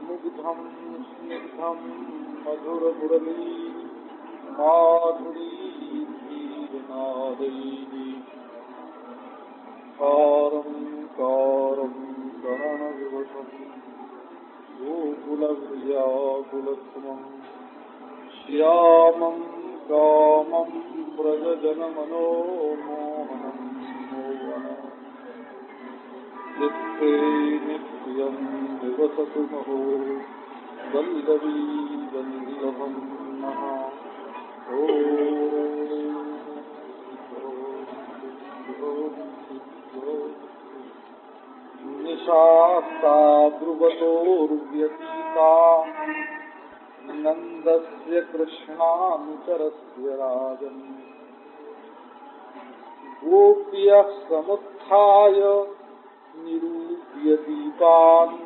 मुग्धं स्निग्धं मधुरमुरली माधुरीनादैः कारं कारं करणविवशं गोकुलव्याकुलत्वं श्यामं कामं व्रजजनमनोमोहनं मोहनं चित्ते नित्यं विवसतु महो वल्लवी वल्लभं नः। निशास्ता ध्रुवतोर्व्यतीता नन्दस्य कृष्णानुचरस्य राजन् गोप्यः समुत्थाय निरूप्य दीपान्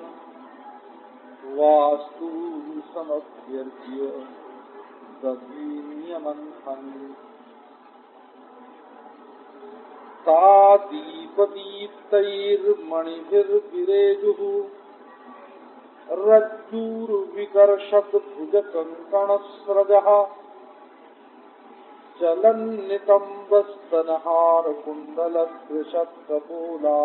वास्तु समभ्यर्च्य दधीन्यमन्थन् ता दीपदीप्तैर्मणिभिर्विरेजुः रज्जुर्विकर्षत् भुजकङ्कणस्रजः चलन्नितम्बस्तनहारकुण्डलकृशत्कपोला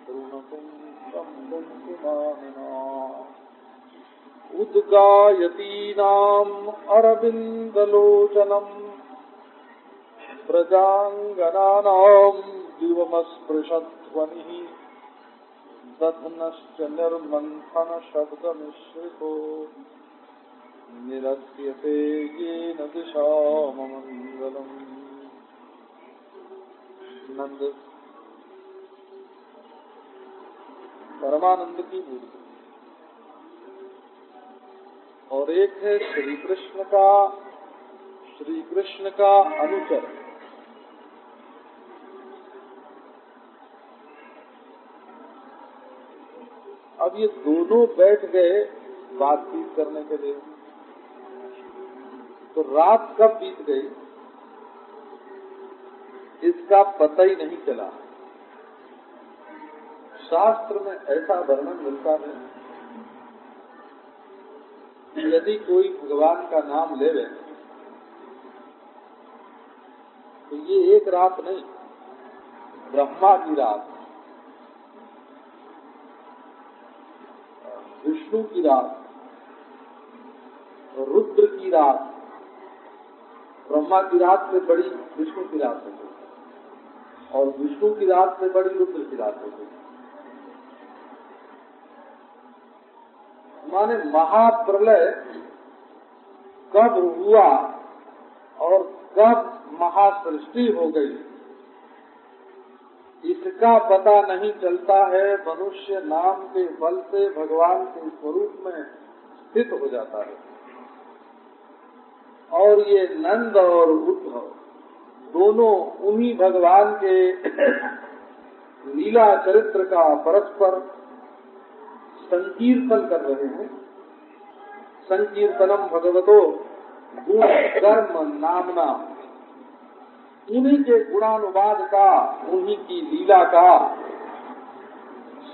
कुङ्कुमानना उद्गायतीनाम् अरविन्दलोचनम् प्रजाङ्गनानाम् दिवमस्पृशध्वनिः दध्नश्च निर्मन्थनशब्दमिश्रितो निरस्यते येन दिशाममङ्गलम्। नंद परमानंद की मूर्ति और एक है श्री कृष्ण का अनुचर। अब ये दोनों बैठ गए बातचीत करने के लिए, तो रात कब बीत गई इसका पता ही नहीं चला। शास्त्र में ऐसा वर्णन मिलता है कि यदि कोई भगवान का नाम लेवे तो ये एक रात नहीं, ब्रह्मा की रात, विष्णु की रात, रुद्र की रात, ब्रह्मा की रात से बड़ी विष्णु की रात होती है और विष्णु की रात से बड़ी रुद्र की रात होती है। माने महाप्रलय कब हुआ और कब महासृष्टि हो गई इसका पता नहीं चलता है। मनुष्य नाम के बल से भगवान के स्वरूप में स्थित हो जाता है। और ये नंद और उद्धव दोनों उन्हीं भगवान के लीला चरित्र का परस्पर संकीर्तन कर रहे हैं। संकीर्तनम भगवतो गुण कर्म नामना, उन्हीं के गुणानुवाद का, उन्हीं की लीला का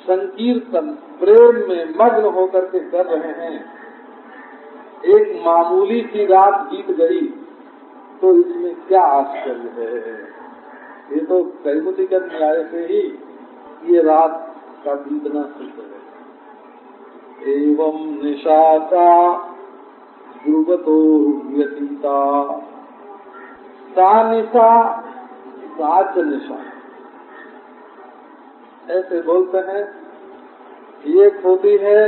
संकीर्तन प्रेम में मग्न होकर के कर रहे हैं। एक मामूली सी रात बीत गई तो इसमें क्या आश्चर्य है। ये तो कैमुति के न्याय से ही ये रात का बीतना सिद्ध है। एवं निशाता ध्रुवतो व्यतीता, सा निशा साच निशा, ऐसे बोलते हैं। एक होती है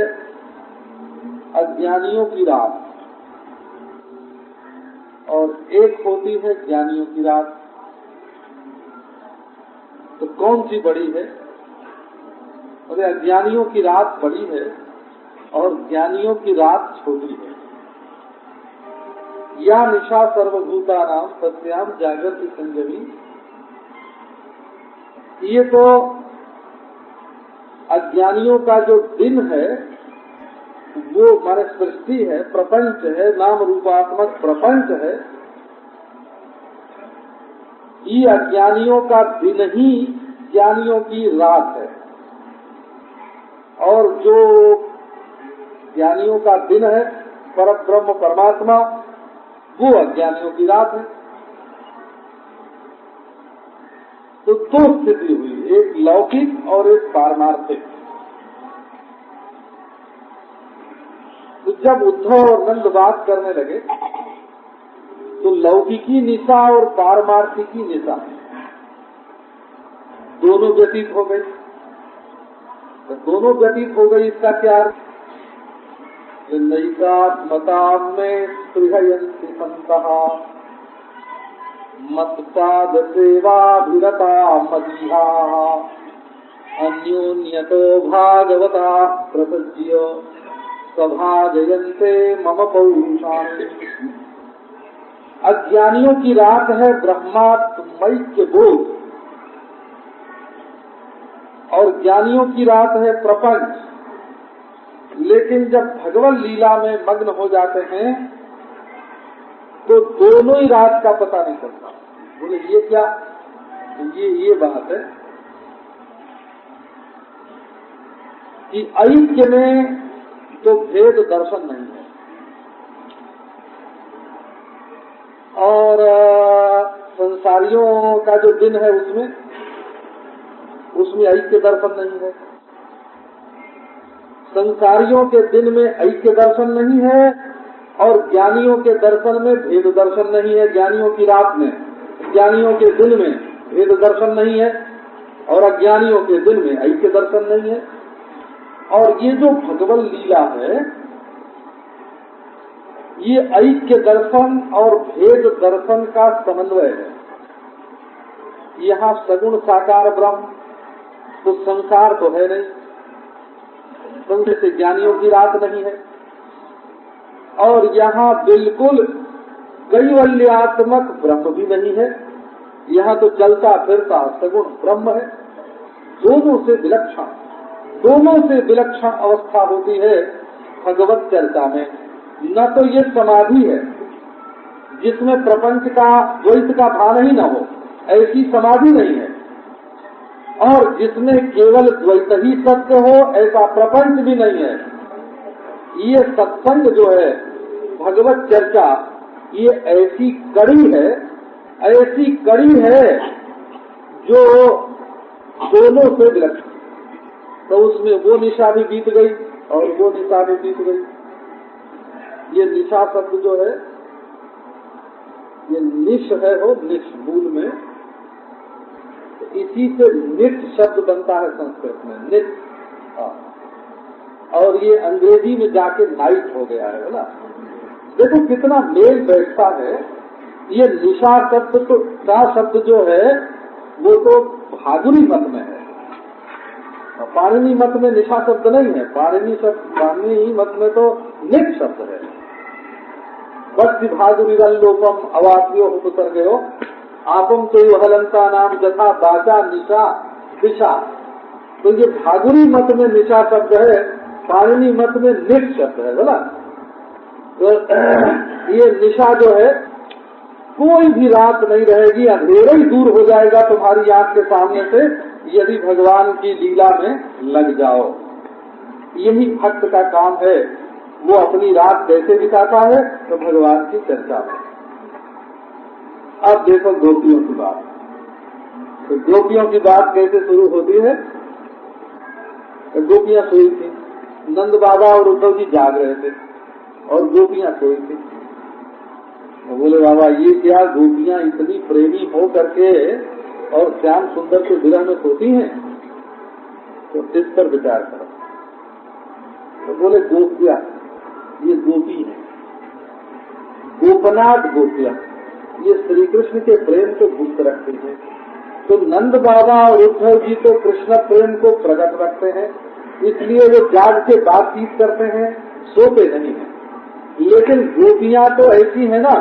अज्ञानियों की रात और एक होती है ज्ञानियों की रात। तो कौन सी बड़ी है? अरे अज्ञानियों की रात बड़ी है और ज्ञानियों की रात छोटी है। या निशा सर्वभूतानां तस्यां जागृति संयमी। ये तो अज्ञानियों का जो दिन है वो माने सृष्टि है, प्रपंच है, नाम रूपात्मक प्रपंच है। ये अज्ञानियों का दिन ही ज्ञानियों की रात है, और जो ज्ञानियों का दिन है परब्रह्म परमात्मा, वो अज्ञानियों की रात है। तो दो स्थिति हुई, एक लौकिक और एक पारमार्थिक। तो जब उद्धव और नंद बात करने लगे तो लौकिकी निशा और पारमार्थिकी निशा दोनों व्यतीत हो गई। तो दोनों व्यतीत हो गई, इसका क्या अर्थ? नैकात्मतां में स्पृहयन्ति सन्तः मत्पाद सेवाभिरता मदीहा अन्योन्यतो भागवता प्रसज्य सभाजयन्ते मम पौरुषाणि। अज्ञानियों की रात है ब्रह्मात्मैक्य बोध, और ज्ञानियों की रात है प्रपंच। लेकिन जब भगवत लीला में मग्न हो जाते हैं तो दोनों ही रात का पता नहीं चलता। बोले ये क्या? ये बात है कि ऐक्य में तो भेद दर्शन नहीं है, और संसारियों का जो दिन है उसमें ऐक्य दर्शन नहीं है। संसारियों के दिन में ऐक्य दर्शन नहीं है, और ज्ञानियों के दर्शन में भेद दर्शन नहीं है। ज्ञानियों की रात में, ज्ञानियों के दिन में भेद दर्शन नहीं है, और अज्ञानियों के दिन में ऐक्य दर्शन नहीं है। और ये जो भगवत लीला है, ये ऐक्य दर्शन और भेद दर्शन का समन्वय है। यहाँ सगुण साकार ब्रह्म, तो संसार तो है नहीं, संसार से ज्ञानियों की रात नहीं है। और यहाँ बिल्कुल कैवल्यात्मक ब्रह्म भी नहीं है, यहाँ तो चलता फिरता सगुण ब्रह्म है। दोनों से विलक्षण अवस्था होती है भगवत चर्चा में। न तो ये समाधि है जिसमें प्रपंच का द्वैत का भान ही न हो, ऐसी समाधि नहीं है। और जिसमें केवल द्वैत ही सत्य हो, ऐसा प्रपंच भी नहीं है। ये सत्संग जो है, भगवत चर्चा, ये ऐसी कड़ी है जो दोनों से विलक्षण। तो उसमें वो निशा भी बीत गई और वो निशा भी बीत गई। ये निशा शब्द जो है, ये निश है, हो निश मूल में, तो इसी से निट शब्द बनता है संस्कृत में, निट। और ये अंग्रेजी में जाके नाइट हो गया है ना। देखो कितना मेल बैठता है। ये निशा शब्द जो है वो तो भागुरी मत में है, पाणिनि मत में निशा शब्द नहीं है। पाणिनि मत में तो निट शब्द है। बस भागुरीलोपम अवाप्यो उपसर्गयो आपम तो हलंता नाम जथा बाचा निशा दिशा। तो ये भागुरी मत में निशा शब्द है, पाणिनि मत में निट शब्द है बोला। तो ये निशा जो है, कोई भी रात नहीं रहेगी, अंधेरा ही दूर हो जाएगा तुम्हारी आंख के सामने से यदि भगवान की लीला में लग जाओ। यही भक्त का काम है। वो अपनी रात कैसे बिताता है? तो भगवान की चर्चा में। अब देखो गोपियों की बात। तो गोपियों की बात कैसे शुरू होती है? तो गोपियां सोई थी, नंद बाबा और उद्धव जी जाग रहे थे और गोपियां सोई थी। तो बोले बाबा ये क्या, गोपियां इतनी प्रेमी हो करके और श्याम सुंदर के विरह में सोती हैं? तो इस पर विचार करो। तो बोले गोपियां, ये गोपी है, गोपनाथ गोपियां, ये श्री कृष्ण के प्रेम को गुप्त रखती हैं। तो नंद बाबा और उद्धव जी तो कृष्ण प्रेम को प्रकट रखते हैं, इसलिए वो जाग के बातचीत करते हैं, सोते नहीं हैं। लेकिन गोपियां तो ऐसी है ना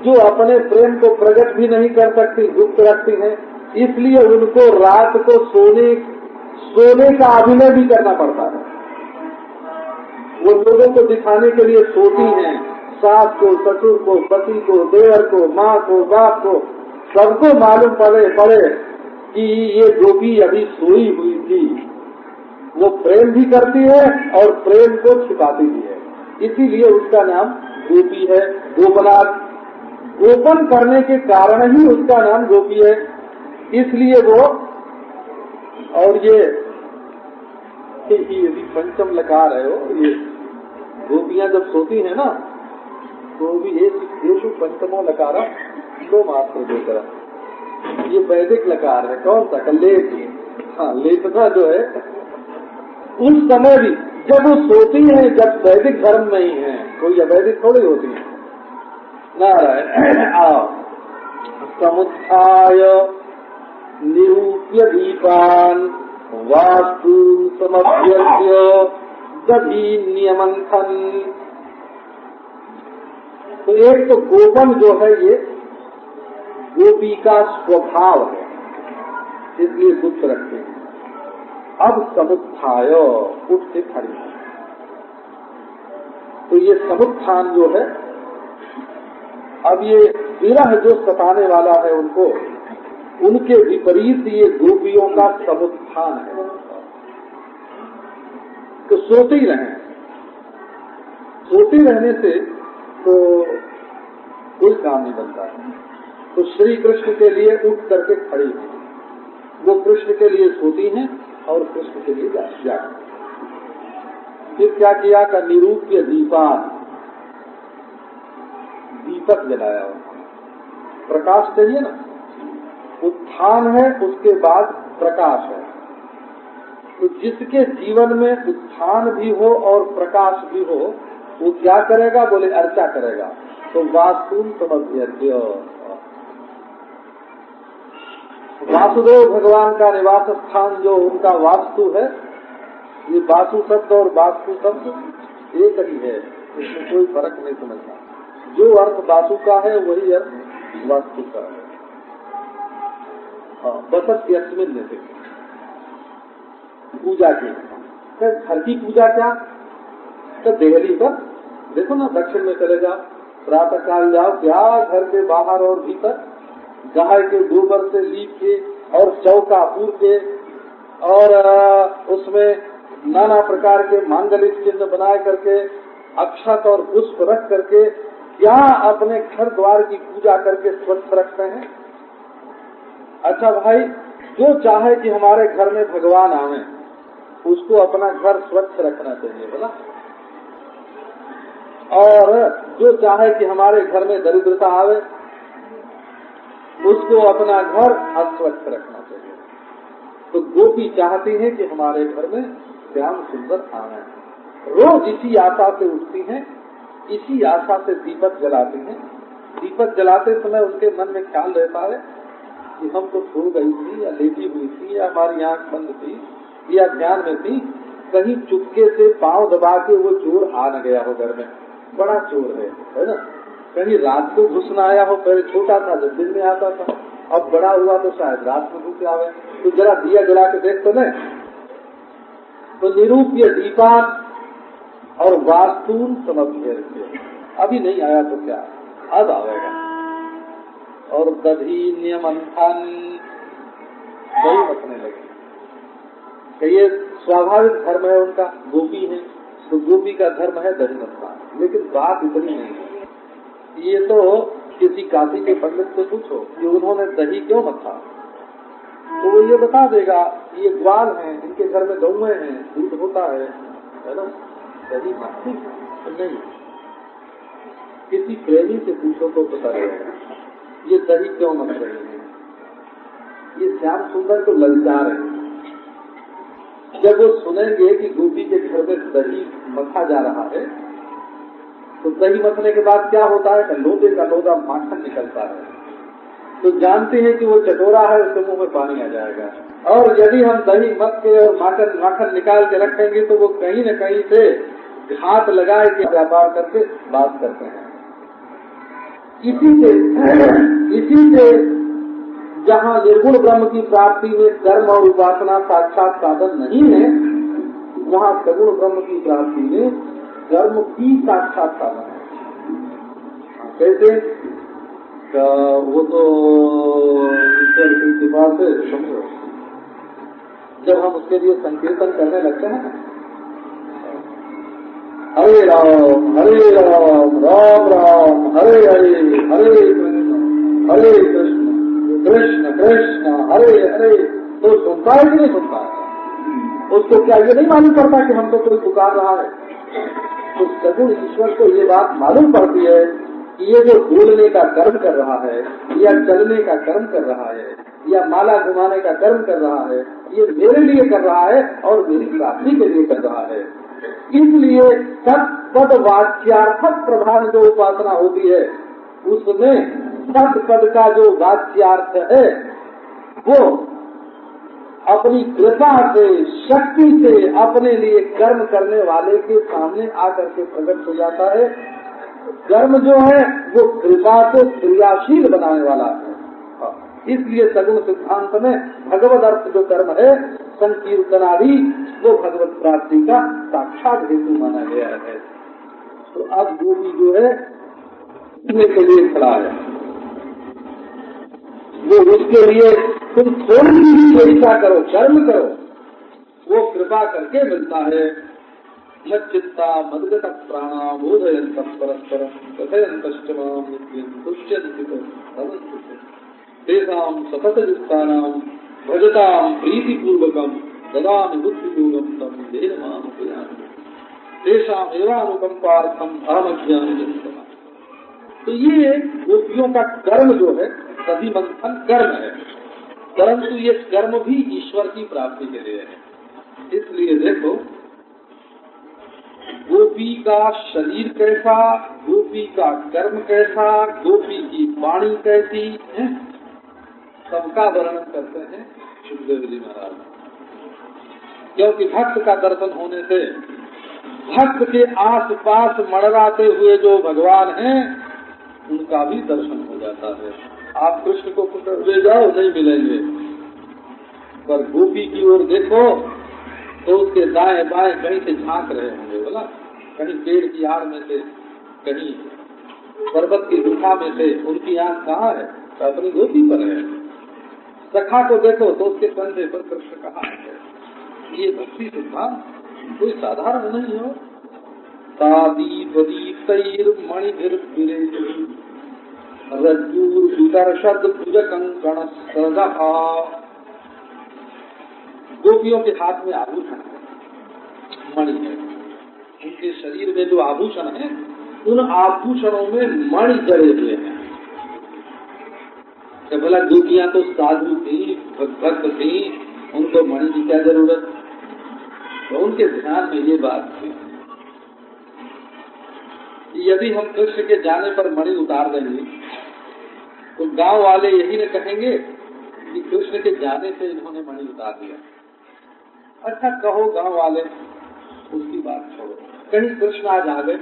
जो अपने प्रेम को प्रकट भी नहीं कर सकती, गुप्त रखती हैं, इसलिए उनको रात को सोने का अभिनय भी करना पड़ता है। वो लोगों को दिखाने के लिए सोती हैं, सास को, ससुर को, पति को, देवर को, माँ को, बाप को, सबको मालूम पड़े कि ये गोपी अभी सोई हुई थी। वो प्रेम भी करती है और प्रेम को छिपाती भी है, इसीलिए उसका नाम गोपी है। गोपनाथ, गोपन करने के कारण ही उसका नाम गोपी है, इसलिए वो। और ये भी पंचम लकार है वो, ये गोपियां जब सोती है ना तो भी येषु पंचमो लकार दो मात्र देकर, ये वैदिक लकार है। कौन सा? लेट। हाँ, लेटना जो है उस समय भी जब वो सोती है, जब वैदिक धर्म में ही है, कोई अवैदिक थोड़ी होती है। नारायण। समुत्थाय निरूप्य दीपान वास्तु समभ्यस्य दधी नियमंथन। तो एक तो गोपन जो है ये गोपी का स्वभाव है, इसलिए गुप्त रखते हैं। अब समुत्थाय, उठ के खड़ी। तो ये समुत्थान जो है, अब ये विरह जो सताने वाला है उनको, उनके विपरीत ये गोपियों का समुत्थान है। तो सोते ही रहें, सोते रहने से तो कोई काम नहीं बनता है। तो श्री कृष्ण के लिए उठ करके खड़ी हैं, वो कृष्ण के लिए सोती हैं और कृष्ण के लिए जागती। फिर क्या किया? का निरूप्य दीपान, दीपक जलाया। प्रकाश चाहिए ना, उत्थान है उसके बाद प्रकाश है। तो जिसके जीवन में उत्थान भी हो और प्रकाश भी हो, वो क्या करेगा? बोले अर्चा करेगा। तो वास्तुन समभ्यर्च्य, वासुदेव भगवान का निवास स्थान जो उनका वास्तु है, ये वासु शब्द और वास्तु शब्द एक ही है, इसमें कोई फर्क नहीं समझना। जो अर्थ वासु का है वही अर्थ वास्तु का है। बसत यस्मिन में से पूजा की, घर की पूजा क्या? तो देहली पर देखो ना, दक्षिण में चले जाओ, प्रातः काल जाओ, क्या घर के बाहर और भीतर गाय के गोबर से लीप के और चौका पूर के और उसमें नाना प्रकार के मांगलिक चिन्ह बनाए करके अक्षत और पुष्प रख करके क्या अपने घर द्वार की पूजा करके स्वच्छ रखते हैं। अच्छा भाई, जो चाहे कि हमारे घर में भगवान आवे, उसको अपना घर स्वच्छ रखना चाहिए बोला। और जो चाहे कि हमारे घर में दरिद्रता आवे, उसको अपना घर अस्वच्छ रखना चाहिए। तो गोपी चाहती है कि हमारे घर में श्याम सुंदर आवे। रोज इसी आशा से उठती हैं, इसी आशा से दीपक जलाती हैं। दीपक जलाते समय उनके मन में ख्याल रहता है कि हम तो सो गई थी या लेटी हुई थी या हमारी आंख बंद थी या ध्यान में थी, कहीं चुपके से पांव दबा के वो चोर आ न गया हो घर में। बड़ा चोर है ना। कहीं रात को घुस न आया हो, पहले छोटा था जब दिन में आता था, अब बड़ा हुआ तो शायद रात में घुस आवे। तो जरा दिया जला के देख तो नहीं। तो निरूप्य दीपान और वास्तुन समभ्यर्च्य, अभी नहीं आया तो क्या, अब आवेगा। और दधी नियमंथन, दही मथने लगे। ये स्वाभाविक धर्म है उनका, गोपी है तो गोपी का धर्म है दही मथना। लेकिन बात इतनी नहीं है, ये तो किसी काशी के पंडित से पूछो कि उन्होंने दही क्यों मथा, तो वो ये बता देगा ये ग्वाल हैं, इनके घर में गौएं हैं, दूध होता है ना, दही मथती नहीं। किसी प्रेमी से पूछो तो पता रहेगा ये दही क्यों मथ रहे हैं। ये श्याम सुंदर तो ललचा रहे हैं। जब वो सुनेंगे कि गोपी के घर में दही मथा जा रहा है, तो दही मथने के बाद क्या होता है? लोदे का लोदा माखन निकलता है। तो जानते हैं कि वो चटोरा है, उसके मुंह में पानी आ जाएगा। और यदि हम दही मक्खन और माखन निकाल के रखेंगे तो वो कहीं न कहीं से हाथ लगाए के व्यापार करके बात करते हैं। इसी से जहाँ निर्गुण ब्रह्म की प्राप्ति में कर्म और उपासना साक्षात साधन नहीं है, वहाँ सगुण ब्रह्म की प्राप्ति में कर्म भी साक्षात साधन है। कैसे? वो तो ईश्वर की कृपा से समझो, जब हम उसके लिए संकीर्तन करने लगते हैं, हरे राम राम राम हरे हरे, हरे कृष्ण कृष्ण कृष्ण हरे हरे, तो सुनता है कि नहीं सुनता है? उसको क्या ये नहीं मालूम पड़ता कि हमको कोई पुकार रहा है? तो सगुण ईश्वर को ये बात मालूम पड़ती है कि ये जो बोलने का कर्म कर रहा है, या चलने का कर्म कर रहा है, या माला घुमाने का कर्म कर रहा है, ये मेरे लिए कर रहा है और मेरी प्राप्ति के लिए कर रहा है। इसलिए सत्पद वाच्यार्थक प्रधान जो उपासना होती है, उसमें सत्पद का जो वाच्यार्थ है वो अपनी कृपा से, शक्ति से अपने लिए कर्म करने वाले के सामने आकर के प्रकट हो जाता है। कर्म जो है वो कृपा को क्रियाशील बनाने वाला है। इसलिए सगुण सिद्धांत में भगवद अर्थ जो कर्म है संकीर्तनादि, वो भगवत प्राप्ति का साक्षात हेतु माना गया है। तो अब गोपी जो है के लिए खड़ा है, वो उसके लिए तुम थोड़ी भी चेष्टा करो, कर्म करो, वो कृपा करके मिलता है। मच्चित्ता मदगत प्राणा बोधयंत परस्परम कथयंतश्च मां तुष्यन्ति तेषां सततयुक्तानां भजतां प्रीतिपूर्वकं ददामि बुद्धियोगं तं येन मां उपयान्ति तेषां एवानुकंपार्थं अहमज्ञानजनितः। तो ये गोपियों का कर्म जो है सभी मंथन कर्म है, परंतु ये कर्म भी ईश्वर की प्राप्ति के लिए है। इसलिए देखो, गोपी का शरीर कैसा, गोपी का कर्म कैसा, गोपी की वाणी कैसी है, सबका वर्णन करते हैं सुखदेव जी महाराज। क्योंकि भक्त का दर्शन होने से भक्त के आस पास मड़राते हुए जो भगवान हैं उनका भी दर्शन हो जाता है। आप कृष्ण को ले जाओ, नहीं मिलेंगे, पर गोपी की ओर देखो तो उसके दाएं बाएं कहीं से झांक रहे होंगे, बोला कहीं पेड़ की आड़ में से, कहीं पर्वत की गुफा में से, उनकी आंख कहाँ है? तो अपनी गोपी पर है। सखा को देखो तो उसके कंधे पर कृष्ण कहाँ है। ये भक्ति सिद्धांत कोई साधारण नहीं हो। गोपियों के हाथ में आभूषण है, मणि है, उनके शरीर में जो आभूषण है उन आभूषणों में मणि जड़े हुए हैं। तो भला गोपियां तो साधु थी, भक्त थी, उनको मणि की क्या जरूरत? तो उनके ध्यान में ये बात थी, यदि हम कृष्ण के जाने पर मणि उतार देंगे तो गांव वाले यही न कहेंगे कि कृष्ण के जाने से इन्होंने मणि उतार दिया। अच्छा कहो गांव वाले, उसकी बात छोड़ो, कहीं कृष्ण आज आ गए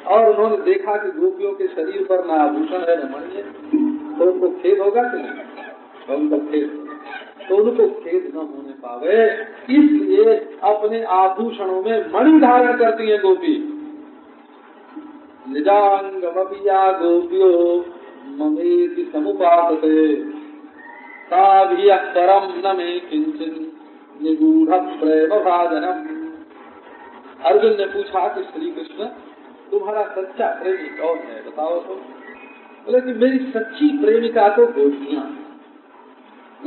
और उन्होंने देखा कि गोपियों के शरीर पर न आभूषण है न मणि है, तो उनको खेद होगा कि नहीं? उनको खेद, तो उनको खेद न होने पावे इसलिए अपने आभूषणों में मणि धारण करती है गोपी। निजांगमपिया गोप्यो ममेति समुपासते ताभिः परम न मे किंचिन निगूढ़ प्रेम भाजनम। अर्जुन ने पूछा कि श्री कृष्ण तुम्हारा सच्चा प्रेमी कौन है, बताओ तो। बोले कि मेरी सच्ची प्रेमिका तो गोपियां,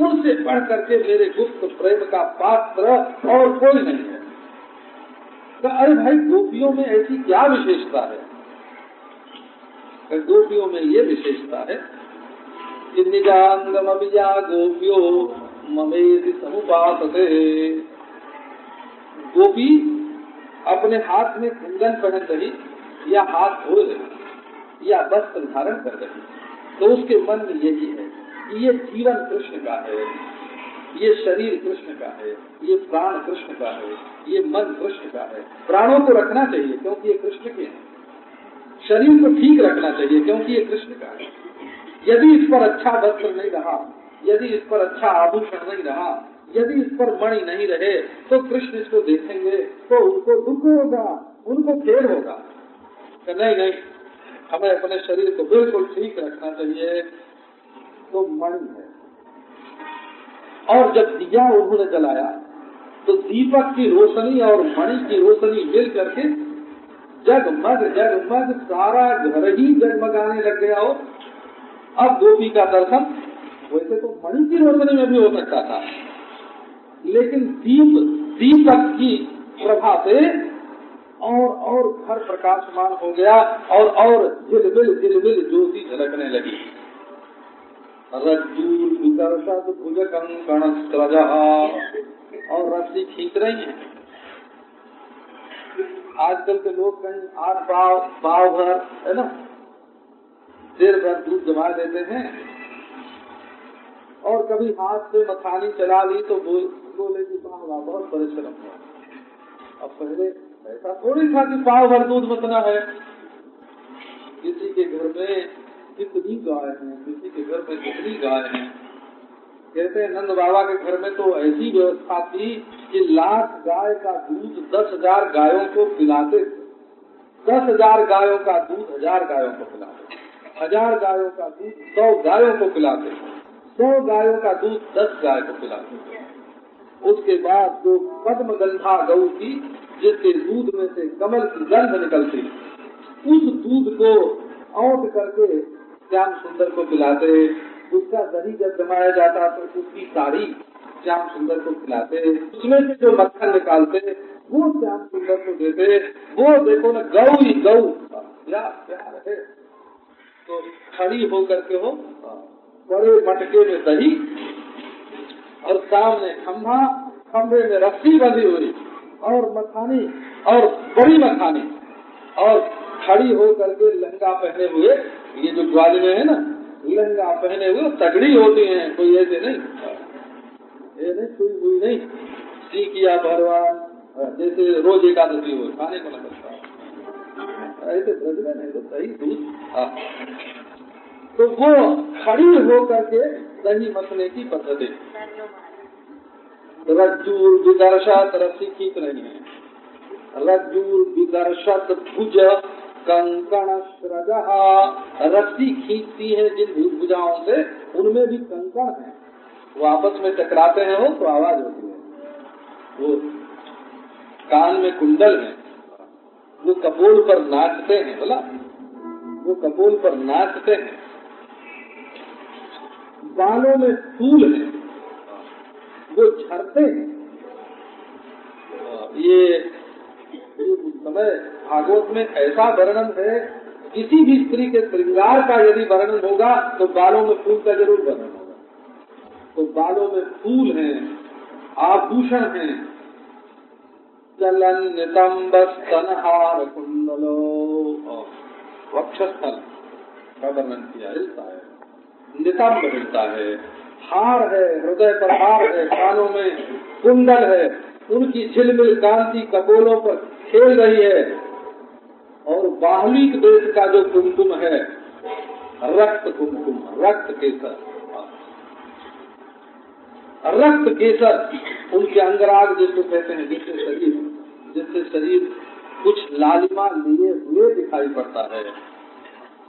उनसे बढ़ करके मेरे गुप्त प्रेम का पात्र और कोई नहीं है। तो अरे भाई गोपियों में ऐसी क्या विशेषता है? गोपियों में ये विशेषता है कि निजांगमपिया गोपियो ममेति समुपासते। गोपी अपने हाथ में कुंदन पहन रही या हाथ धो रही या वस्त्र धारण कर रही, तो उसके मन में यही है ये जीवन कृष्ण का है, ये शरीर कृष्ण का है, ये प्राण कृष्ण का है, ये मन कृष्ण का है। प्राणों को रखना चाहिए क्योंकि ये कृष्ण के हैं। शरीर को ठीक रखना चाहिए क्योंकि ये कृष्ण का है। यदि इस पर अच्छा वस्त्र नहीं रहा, यदि इस पर अच्छा आभूषण नहीं रहा, यदि इस पर मणि नहीं रहे, तो कृष्ण इसको देखेंगे तो उनको दुख होगा, उनको खेद होगा। नहीं नहीं, हमें अपने शरीर को बिल्कुल ठीक रखना चाहिए। तो मणि है, और जब दिया उन्होंने जलाया तो दीपक की रोशनी और मणि की रोशनी मिल करके जगमग जगमग सारा घर ही जगमगाने लग गया हो। अब गोपी का दर्शन वैसे तो मणि की रोशनी में भी हो सकता था, लेकिन दीपक की प्रभा से और घर प्रकाशमान हो गया और झिलमिल ज्योति झलकने लगी। रज्जूर विकर्षद भुज कंकण स्रजा, और रस्सी खींच रही है। आजकल के लोग कहीं 8 पाव भर है ना, देर भर दूध जमा देते हैं, और कभी हाथ से मथानी चला ली तो बोले कि वाह वाह बहुत परिश्रम हुआ। अब पहले ऐसा थोड़ी था कि पाव भर दूध मतना है। किसी के घर में कितनी गाय है, किसी के घर में कितनी गाय है। कहते हैं नंद बाबा के घर में तो ऐसी व्यवस्था थी कि 1,00,000 गाय का दूध 10,000 गायों को पिलाते थे। 10,000 गायों का दूध 1,000 गायों को पिलाते, 1,000 गायों का दूध 100 गायों को पिलाते, 100 गायों का दूध 10 गाय को पिलाते। उसके बाद जो पद्मगंधा गौ थी, जिसके दूध में से कमल की गंध निकलती, उस दूध को औंठ करके श्याम सुंदर को पिलाते। उसका दही जब जमाया जाता तो उसकी साड़ी श्याम सुंदर को खिलाते। उसमें से जो मक्खन निकालते वो श्याम सुंदर को देते। वो देखो ना, गौ ही गौ, प्यार है। तो खड़ी होकर के हो बड़े मटके में दही, और सामने खंभा, खंभे में रस्सी बंधी हुई, और मखानी, और बड़ी मखानी, और खड़ी हो करके लहंगा पहने हुए। ये जो ग्वाली में है ना, लहंगा पहने हुए तगड़ी होती हैं, कोई ऐसे नहीं, ये नहीं कोई हुई नहीं सी किया भगवान, जैसे रोज एकादशी हो खाने को न करता ऐसे ब्रजने नहीं तो सही दूध। तो वो खड़ी हो करके दही मसले की पद्धति। रज्जूर विदर्शत, रस्सी खींच रही है। रज्जूर विदर्शत भुज कंकण स्रजा, रस्सी खींचती है जिन भुजाओं से, उनमें भी कंकण है। वो आपस में टकराते हैं हो तो आवाज होती है। वो कान में कुंडल है, वो कपोल पर नाचते हैं, बोला वो कपोल पर नाचते हैं। बालों में फूल है, वो झरते हैं। ये समय भागवत में ऐसा वर्णन है, किसी भी स्त्री के श्रृंगार का यदि वर्णन होगा तो बालों में फूल का जरूर वर्णन होगा। तो बालों में फूल हैं, आभूषण हैं, चलन नितंब स्तनहार कुंडलो, वक्षस्थल का वर्णन किया हिलता है, नितंब हिलता है, हार है, हृदय पर हार है, कानों में कुंडल है, उनकी झिलमिल कांति कपोलों पर खेल रही है। और बाहलिक देश का जो कुमकुम है, रक्त कुमकुम, रक्त केसर, रक्त केसर, उनके अंगराग जिसको कहते हैं, जिससे शरीर कुछ लालिमा लिए हुए दिखाई पड़ता है,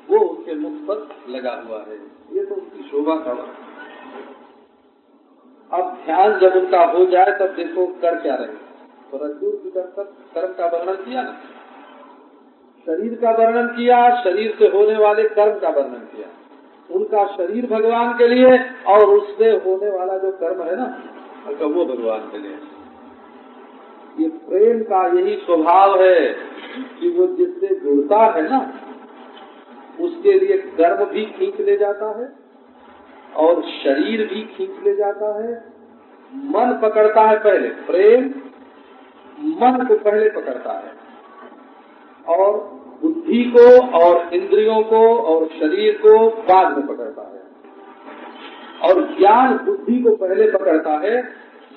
वो उनके मुख पर लगा हुआ है। ये तो उनकी शोभा का वर्णन। अब ध्यान जब उनका हो जाए तब देखो कर क्या रहे। तो रज्जूर की कर्म का वर्णन किया ना, शरीर का वर्णन किया, शरीर से होने वाले कर्म का वर्णन किया। उनका शरीर भगवान के लिए और उससे होने वाला जो कर्म है ना, वो भगवान के लिए। ये प्रेम का यही स्वभाव है कि वो जिससे जुड़ता है ना, उसके लिए कर्म भी खींच ले जाता है और शरीर भी खींच ले जाता है। मन पकड़ता है पहले, प्रेम मन को पहले पकड़ता है, और बुद्धि को और इंद्रियों को और शरीर को बाद में पकड़ता है। और ज्ञान बुद्धि को पहले पकड़ता है,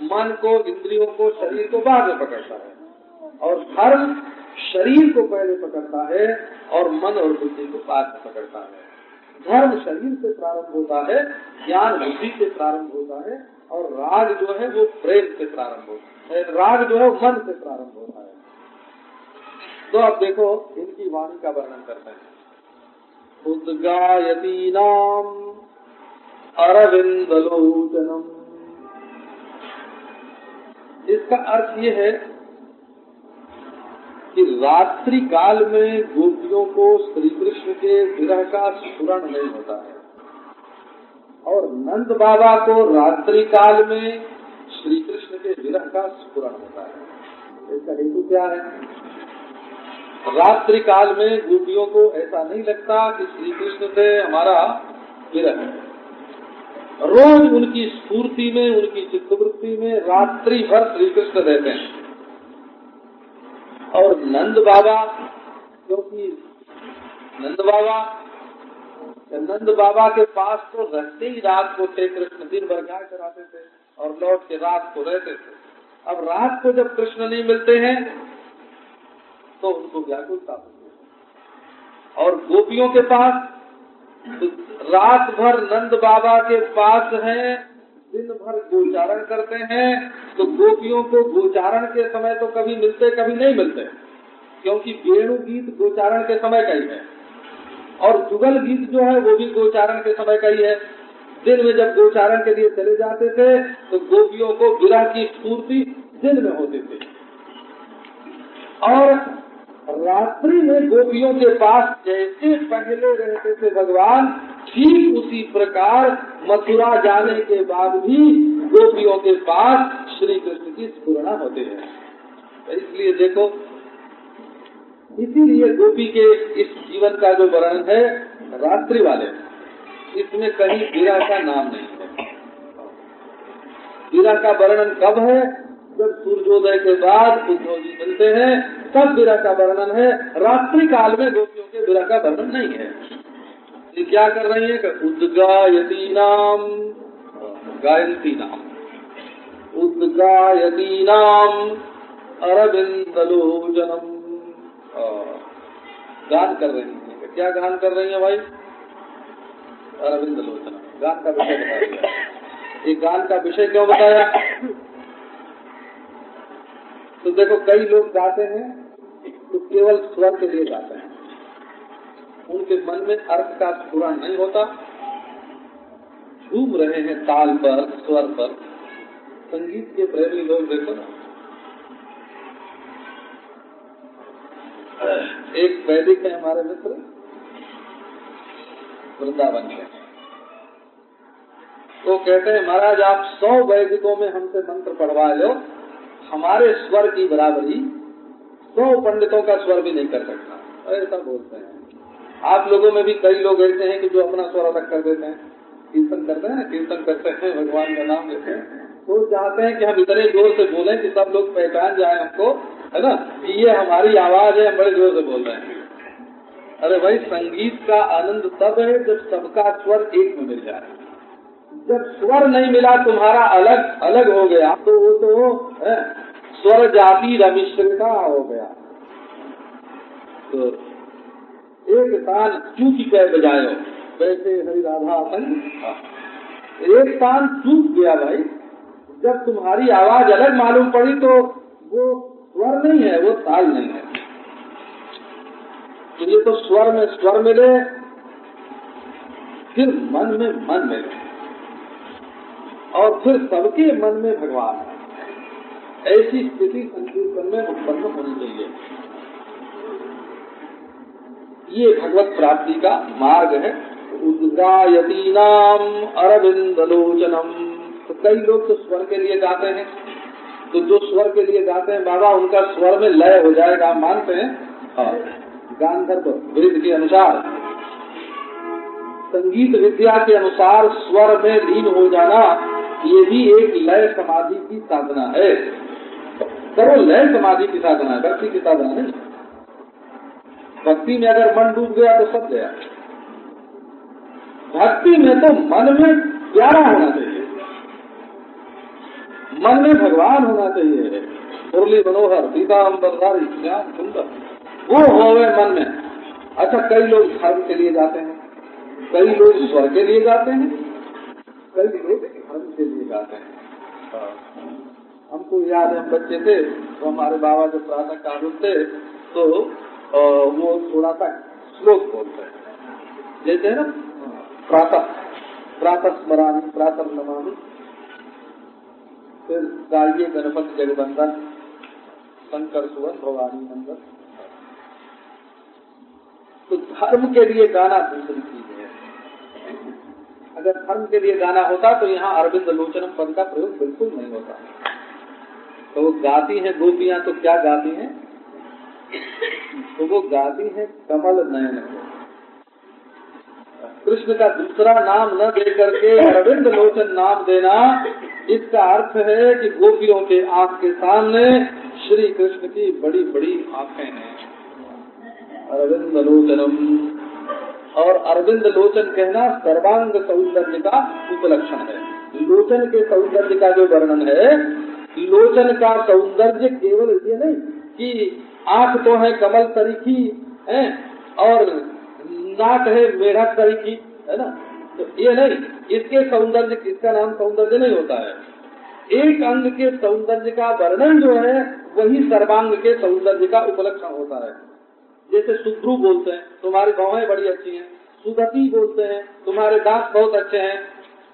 मन को, इंद्रियों को, शरीर को बाद में पकड़ता है। और धर्म शरीर को पहले पकड़ता है और मन और बुद्धि को बाद में पकड़ता है। धर्म शरीर से प्रारंभ होता है, ज्ञान बुद्धि से प्रारंभ होता है, और राग जो है वो प्रेम से प्रारंभ होता है, राग जो है मन से प्रारंभ होता है। तो अब देखो इनकी वाणी का वर्णन करते हैं। उद्गायतीनाम अरविंदलोचनम। इसका अर्थ ये है कि रात्रि काल में गोपियों को श्री कृष्ण के विरह का स्फुरण नहीं होता है, और नंद बाबा को रात्रि काल में श्री कृष्ण के विरह का स्फुरण होता है। इसका हेतु क्या है? रात्रि काल में गोपियों को ऐसा नहीं लगता कि श्री कृष्ण से हमारा विरह है। रोज उनकी स्फूर्ति में, उनकी चित्तवृत्ति में रात्रि भर श्री कृष्ण रहते हैं। और नंद बाबा, क्योंकि नंद बाबा के पास तो रहते ही रात को थे कृष्ण, दिन भर गाय चराते थे और लौट के रात को रहते थे। अब रात को जब कृष्ण नहीं मिलते हैं तो उनको व्याकुलता होती है। और गोपियों के पास तो रात भर नंद बाबा के पास हैं, दिन भर गोचारण करते हैं, तो गोपियों को गोचारण के समय तो कभी मिलते कभी नहीं मिलते, क्योंकि वेणु गीत गोचारण के समय का ही है, और जुगल गीत जो है वो भी गोचारण के समय का ही है। दिन में जब गोचारण के लिए चले जाते थे तो गोपियों को विरह की स्फूर्ति दिन में होती थी, और रात्रि में गोपियों के पास जैसे पहले रहते थे भगवान, ठीक उसी प्रकार मथुरा जाने के बाद भी गोपियों के पास श्री कृष्ण की स्फुरणा होते हैं। तो इसलिए देखो, इसीलिए गोपी के इस जीवन का जो वर्णन है रात्रि वाले, इसमें कहीं विरह का नाम नहीं है। विरह का वर्णन कब है? जब सूर्योदय के बाद उद्धव जी मिलते हैं तब विरह का वर्णन है। रात्रि काल में गोपियों के विरह का वर्णन नहीं है। ये क्या कर रही है कि उद्गायती नाम, गायंती नाम, उद्गायती नाम अरविंदलोचनम, गान कर रही है। क्या गान कर रही है भाई? अरविंदलोचनम। गान का विषय बता दिया। ये गान का विषय क्यों बताया? तो देखो, कई लोग गाते हैं तो केवल स्वर के लिए गाते हैं, उनके मन में अर्थ का स्फुरण नहीं होता, झूम रहे हैं ताल पर, स्वर पर। संगीत के प्रेमी लोग देखो ना, एक वैदिक है हमारे मित्र वृंदावन के, वो कहते हैं महाराज आप 100 वैदिकों में हमसे मंत्र पढ़वा लो, हमारे स्वर की बराबरी 100 पंडितों का स्वर भी नहीं कर सकता। ऐसा बोलते हैं। आप लोगों में भी कई लोग ऐसे हैं कि जो अपना स्वर अलग कर देते हैं, कीर्तन करते हैं, कीर्तन करते हैं, भगवान का नाम लेते हैं, तो चाहते हैं कि हम इतने जोर से बोलें कि सब लोग पहचान जाए हमको, है ना, कि ये हमारी आवाज है, हम बड़े जोर से बोल रहे हैं। अरे भाई, संगीत का आनंद तब है जब सबका स्वर एक में मिल जाए। जब स्वर नहीं मिला, तुम्हारा अलग अलग हो गया, तो वो तो स्वर जाति रमिश्रता हो गया। तो एक तान चूक के बजायो, वैसे हरि राधा संग एक तान चूक गया भाई। जब तुम्हारी आवाज अलग मालूम पड़ी तो वो स्वर नहीं है, वो ताल नहीं है। तो ये तो स्वर में स्वर मिले, फिर मन में मन मिले, और फिर सबके मन में भगवान है। ऐसी स्थिति संकीर्तन में उत्पन्न होनी चाहिए। ये भगवत प्राप्ति का मार्ग है। उद्गायती नाम अरविंदलोचनम। तो कई लोग तो स्वर के लिए गाते हैं, तो जो स्वर के लिए गाते हैं बाबा, उनका स्वर में लय हो जाएगा, मानते हैं। हाँ, गांधर्व वृत्त के अनुसार, संगीत विद्या के अनुसार स्वर में लीन हो जाना, ये भी एक लय समाधि की साधना है। करो, लय समाधि की साधना है, भक्ति की साधना नहीं। भक्ति में अगर मन डूब गया तो सब गया। भक्ति में तो मन में प्यारा होना चाहिए, मन में भगवान होना चाहिए। मुरली मनोहर पीताम्बरधारी श्याम सुंदर वो होवे मन में। अच्छा, कई लोग धर्म के लिए जाते हैं, कई लोग स्वर्ग के लिए जाते हैं, कई लोग धर्म के लिए जाते हैं। हमको याद है, हम बच्चे थे तो हमारे बाबा जब प्रातः काल उठते तो वो थोड़ा सा श्लोक बोलते हैं, जैसे है ना, प्रातः स्मरामि प्रातः नमामि, फिर गाइए गणपति जगवंदन शंकर सुवन भवानी नंदन। तो धर्म के लिए गाना दूसरी चीज है। अगर धर्म के लिए गाना होता तो यहाँ अरविंद लोचनम पद का प्रयोग बिल्कुल नहीं होता। तो वो गाती हैं गोपियां, तो क्या गाती हैं? तो वो गाती हैं कमल नयन को। कृष्ण का दूसरा नाम न दे करके अरविंद लोचन नाम देना, इसका अर्थ है कि गोपियों के आंख के सामने श्री कृष्ण की बड़ी बड़ी आंखें हैं। अरविंद लोचनम, और अरविंद लोचन कहना सर्वांग सौंदर्य का उपलक्षण है। लोचन के सौंदर्य का जो वर्णन है, लोचन का सौंदर्य केवल ये नहीं कि आंख तो है कमल तरीकी है और नाक है मेढक तरीकी, है ना, तो ये नहीं, इसके सौंदर्य, इसका नाम सौंदर्य नहीं होता है। एक अंग के सौंदर्य का वर्णन जो है वही सर्वांग के सौंदर्य का उपलक्षण होता है। जैसे सुध्रू बोलते हैं तुम्हारी भौहें बड़ी अच्छी हैं, सुगति बोलते हैं तुम्हारे दांत बहुत अच्छे हैं,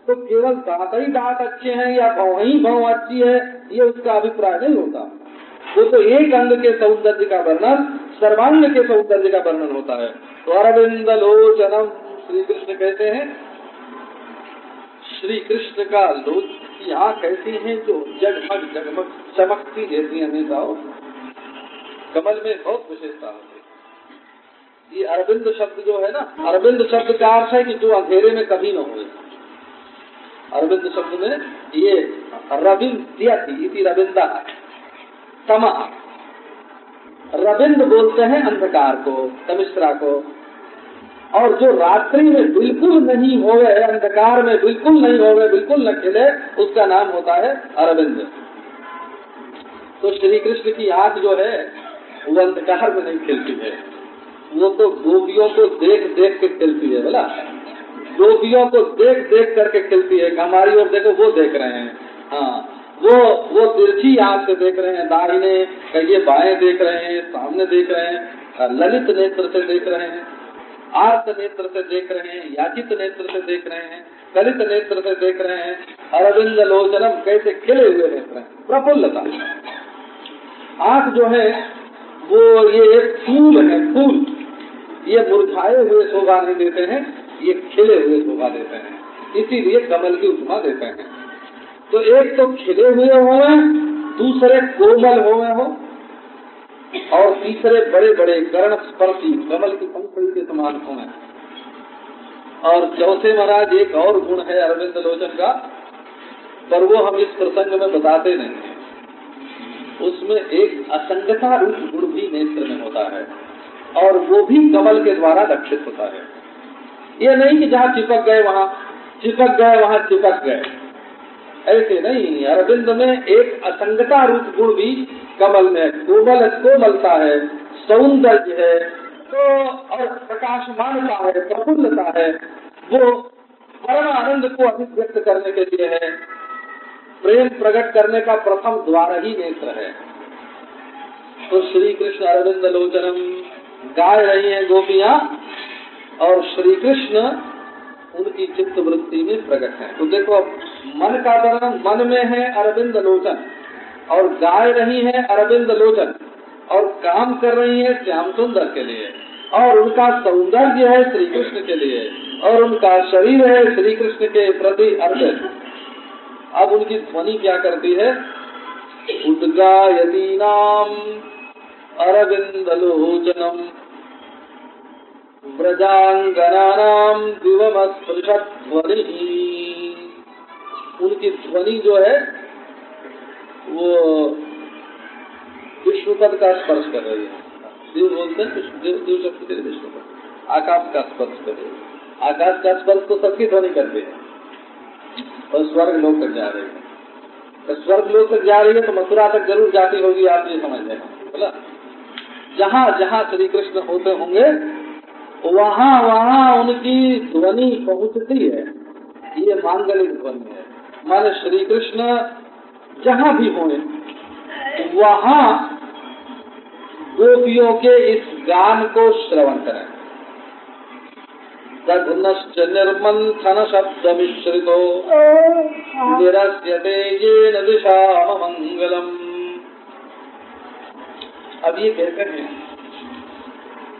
तो केवल दांत ही दांत अच्छे हैं या भौं ही भौं अच्छी है ये उसका अभिप्राय नहीं होता। वो तो एक अंग के सौंदर्य का वर्णन सर्वांग के सौंदर्य का वर्णन होता है। तो अरविंद लोचनम श्री कृष्ण कहते हैं, श्री कृष्ण का लोच की आंख ऐसी है जो जगमग जगमग चमकती रहती है हमेशा। कमल में बहुत विशेषता होती है। ये अरविंद शब्द जो है ना, अरविंद शब्द का अर्थ है कि जो अंधेरे में कभी न हो। अरविंद शब्द में ये रविंद्यति रविंदा तमा, रविंद बोलते हैं अंधकार को, तमिश्रा को, और जो रात्रि में बिल्कुल नहीं होवे, अंधकार में बिल्कुल नहीं होवे, बिल्कुल न खिले, उसका नाम होता है अरविंद। तो श्री कृष्ण की आंख जो है वो अंधकार में नहीं खिलती है, वो तो गोपियों को देख देख के खिलती है। बोला, गोपियों को देख देख करके खिलती है। हमारी ओर देखो, वो देख रहे हैं, हाँ, वो तिरछी आंख से देख रहे हैं, दाहिने कहिए बाएं देख रहे हैं, सामने देख रहे हैं, ललित नेत्र से देख रहे हैं, आर्त नेत्र से देख रहे हैं, याचित नेत्र से देख रहे हैं, कलित नेत्र से देख रहे हैं। अरविंद लोचनम कैसे खिले हुए नेत्र हैं, प्रफुल्लता। आंख जो है वो ये फूल है, फूल, ये मुरझाए हुए शोभा नहीं देते हैं, ये खिले हुए शोभा देते हैं, इसीलिए कमल की उपमा देते हैं। तो एक तो खिले हुए होवे, दूसरे कोमल होवे हो, और तीसरे बड़े बड़े कर्ण स्पर्शी कमल की पंखुड़ी के समान होवे। और चौथे महाराज एक और गुण है अरविंद लोचन का, पर वो हम इस प्रसंग में बताते नहीं हैं। उसमें एक असंगता रूप गुण भी नेत्र में होता है, और वो भी कमल के द्वारा रक्षित होता है। ये नहीं कि जहाँ चिपक गए वहाँ चिपक गए, वहाँ चिपक गए, ऐसे नहीं। अरविंद में एक असंगता रूप गुण भी कमल में, कोमलता है, सौंदर्य है, तो और प्रकाशमानता है, प्रफुल्लता है, वो परम आनंद को अभिव्यक्त करने के लिए है। प्रेम प्रकट करने का प्रथम द्वार ही नेत्र है। तो श्री कृष्ण अरविंद लोचनम गाय रही हैं गोपियां, और श्री कृष्ण उनकी चित्त वृत्ति में प्रकट है। तो देखो, अब मन का वर्णन, मन में है अरविंद लोचन, और गाय रही है अरविंद लोचन, और काम कर रही है श्याम सुंदर के लिए, और उनका सौंदर्य है श्री कृष्ण के लिए, और उनका शरीर है श्री कृष्ण के प्रति अर्पित। अब उनकी ध्वनि क्या करती है? उद्गायती नाम अरविंद लोचनम व्रजांगनानाम दिवमस्पृशत ध्वनि। उनकी ध्वनि जो है वो विष्णुपद का स्पर्श कर रही है। देव बोलते हैं देव शब्द के विष्णुपद, आकाश का स्पर्श कर रही है। आकाश का स्पर्श तो सबकी ध्वनि करते हैं, और स्वर्ग लोक तक जा रही है। तो स्वर्ग लोक तक जा रही है तो मथुरा तक जरूर जाती होगी, आप ये समझ लें, बोला। जहाँ जहाँ श्री कृष्ण होते होंगे वहाँ वहाँ उनकी ध्वनि पहुँचती है, ये मांगलिक ध्वनि है। माने श्री कृष्ण जहाँ भी होंगे वहाँ गोपियों के इस गान को श्रवण करें। दध्नश्च निर्मंथन शब्द मिश्रितो निरस्यते येन दिशाम मंगलम। अब ये कहते हैं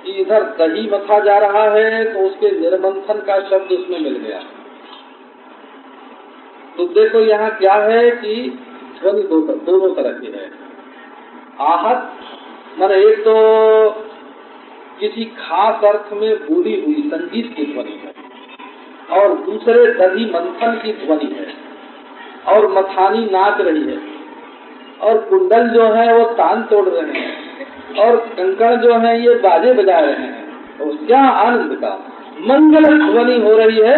कि इधर दही मथा जा रहा है तो उसके निर्मंथन का शब्द उसमें मिल गया। तो देखो यहाँ क्या है कि ध्वनि दोनों तरह की है। आहत माने एक तो किसी खास अर्थ में बोली हुई संगीत की ध्वनि है और दूसरे दही मंथन की ध्वनि है और मथानी नाच रही है और कुंडल जो है वो तान तोड़ रहे हैं और कंकड़ जो है ये बाजे बजा रहे हैं। और क्या आनंद का मंगल ध्वनि हो रही है।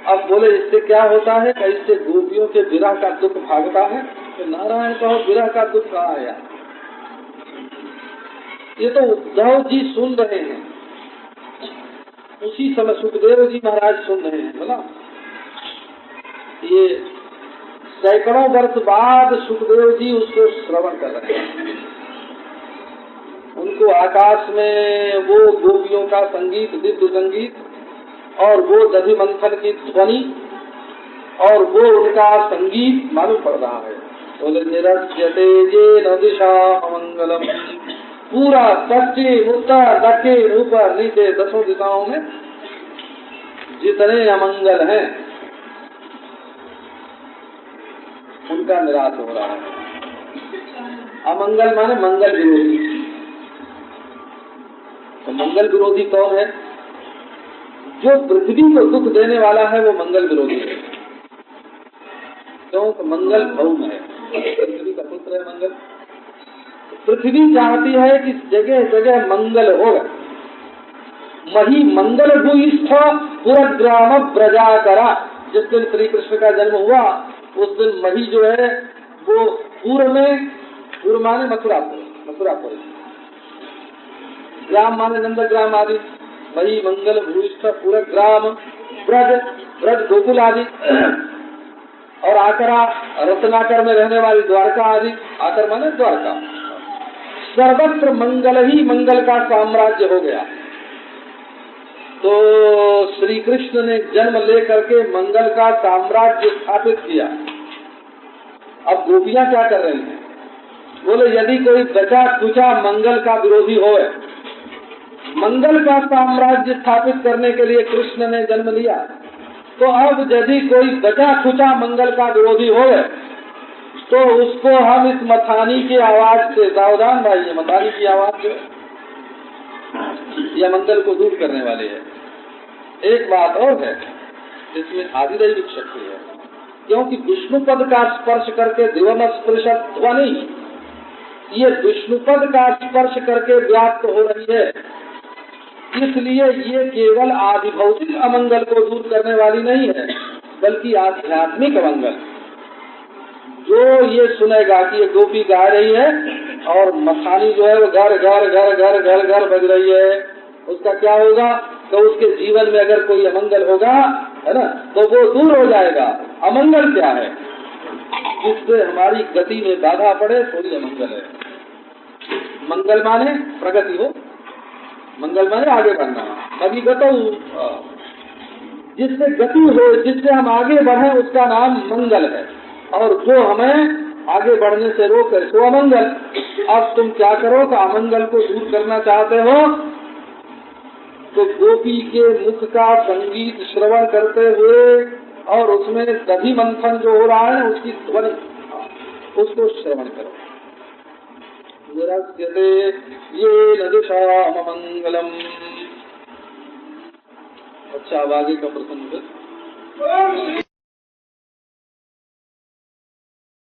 अब बोले इससे क्या होता है? इससे गोपियों के विरह का दुख भागता है। तो नारायण कहो विरह का दुख कहाँ आया? ये तो उद्धव जी सुन रहे हैं, उसी समय सुखदेव जी महाराज सुन रहे हैं। बोला ये सैकड़ों वर्ष बाद सुखदेव जी उसको श्रवण कर रहे हैं। उनको आकाश में वो गोपियों का संगीत, दिव्य संगीत और वो दधि मंथन की ध्वनि और वो उनका संगीत मालूम पड़ रहा है। बोले निरस्यते येन दिशा मंगलम। पूरा पश्चिम उत्तर दक्षिण ऊपर नीचे 10 दिशाओं में जितने अमंगल हैं उनका निराश हो रहा है। अमंगल माने मंगल विरोधी। तो मंगल विरोधी कौन है? जो पृथ्वी को दुख देने वाला है वो मंगल विरोधी है। क्योंकि मंगल भौम है, पृथ्वी का पुत्र है मंगल। पृथ्वी चाहती है कि जगह जगह मंगल होगा। मही मंगल भूइष्ठ पुरग्राम ब्रजा करा। जिस दिन श्री कृष्ण का जन्म हुआ उस दिन मही जो है वो पूर्व में, पूर्व माने मथुरापुर, ग्राम माने नंदग्राम आदि, मही मंगल भूइष्ठ पुरग्राम ब्रज गोकुल आदि और आकरा रत्नाकर में रहने वाली द्वारका आदि। आकर माने द्वारका। सर्वत्र मंगल ही मंगल का साम्राज्य हो गया। तो श्री कृष्ण ने जन्म लेकर के मंगल का साम्राज्य स्थापित किया। अब गोपियां क्या कर रही हैं? बोले यदि कोई बचा कुचा मंगल का विरोधी हो, मंगल का साम्राज्य स्थापित करने के लिए कृष्ण ने जन्म लिया, तो अब यदि कोई बचा कुचा मंगल का विरोधी हो तो उसको हम इस मथानी की आवाज से, सावधान भाई, ये मथानी की आवाज जो यह मंगल को दूर करने वाली है। एक बात और है, इसमें आदिदैविक शक्ति है, क्योंकि विष्णु पद का स्पर्श करके दिवन स्पर्श ध्वनि, ये विष्णु पद का स्पर्श करके व्याप्त हो रही है। इसलिए ये केवल आधिभौतिक अमंगल को दूर करने वाली नहीं है, बल्कि आध्यात्मिक अमंगल। जो ये सुनेगा कि ये गोपी गा रही है और मथानी जो है वो घर घर घर घर घर घर बज रही है, उसका क्या होगा? तो उसके जीवन में अगर कोई अमंगल होगा, है ना, तो वो दूर हो जाएगा। अमंगल क्या है? जिससे हमारी गति में बाधा पड़े तो ही अमंगल है। मंगल माने प्रगति हो, मंगल माने आगे बढ़ना। अभी बताऊं, जिससे गति हो, जिससे हम आगे बढ़े, उसका नाम मंगल है। और जो हमें आगे बढ़ने से रोके तो अमंगल। अब तुम क्या करो कि अमंगल को दूर करना चाहते हो तो गोपी के मुख का संगीत श्रवण करते हुए और उसमें दधि मंथन जो हो रहा है उसकी ध्वनि, उसको श्रवण करो। निरस्यते येन दिशाम मंगलम। अच्छा, अब आगे का प्रसंग